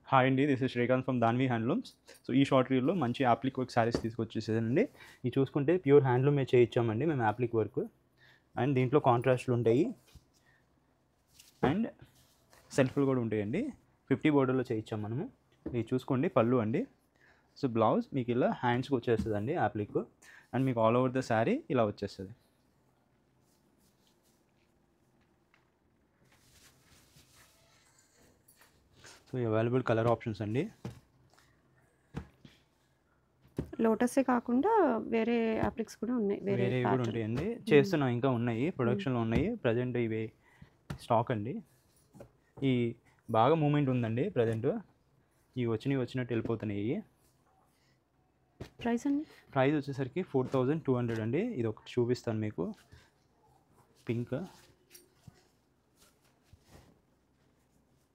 Hi అండి. This is Srikanth from Danvi handlooms. So, ఈ short రీల్‌లో మంచి యాప్లిక్ వర్క్ శారీస్ తీసుకొచ్చేసానండి. ఇవి చూసుకుంటే ప్యూర్ హ్యాండ్లూమే చేయించామండి మేము యాప్లిక్ వర్క్. అండ్ దీంట్లో కాంట్రాస్ట్‌లు ఉంటాయి. అండ్ సెల్ఫ్‌లు కూడా ఉంటాయండి. 50 బోర్డర్‌లో చేయించాం మనము. ఇది చూసుకోండి పళ్ళు అండి. సో, బ్లౌజ్ మీకు ఇలా హ్యాండ్స్‌కి వచ్చేస్తదండి యాప్లిక్. అండ్ మీకు ఆల్ ఓవర్ ద శారీ ఇలా వచ్చేస్తది. సో, అవైలబుల్ కలర్ ఆప్షన్స్ అండి. లోటసే కాకుండా వేరే అప్లిక్స్ కూడా ఉన్నాయి. వేరే వేరేవి కూడా ప్యాటర్న్. ఉంటాయండి. చేస్తున్నాం, ఇంకా ఉన్నాయి. ప్రొడక్షన్‌లో ఉన్నాయి. ప్రెజెంట్ ఇవి స్టాక్ అండి. ఈ బాగా మూవ్‌మెంట్ ఉందండి ప్రెజెంట్. ఇవి వచ్చినట్టు వెళ్ళిపోతున్నాయి. ప్రైస్ అండి? ప్రైస్ వచ్చేసరికి 4200 అండి. ఇది ఒకటి చూపిస్తాను మీకు. పింక్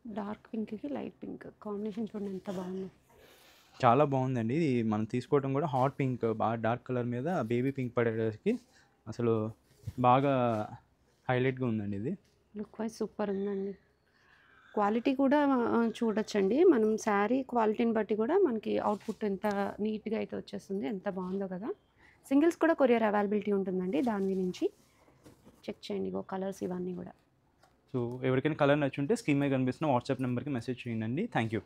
డార్క్ పింక్‌కి లైట్ పింక్ కాంబినేషన్ చూడండి ఎంత బాగుందో. చాలా బాగుందండి. ఇది మనం తీసుకోవడం కూడా హాట్ పింక్, బాగా డార్క్ కలర్ మీద బేబీ పింక్ పడేసరికి అసలు బాగా హైలైట్గా ఉందండి ఇది. లుక్ వైజ్ సూపర్ ఉందండి. క్వాలిటీ కూడా చూడొచ్చండి. మనం శారీ క్వాలిటీని బట్టి కూడా మనకి అవుట్‌పుట్ ఎంత నీట్‌గా అయితే వచ్చేస్తుంది. ఎంత బాగుందో కదా! సింగిల్స్ కూడా కొరియర్ అవైలబిలిటీ ఉంటుందండి దాని నుంచి. చెక్ చేయండి. ఇగో కలర్స్ ఇవన్నీ కూడా. సో, ఎవరికైనా కలర్ నచ్చుంటే స్క్రీన్ మీద కనిపిస్తున్న వాట్సాప్ నెంబర్కి మెసేజ్ చేయండి. Thank you.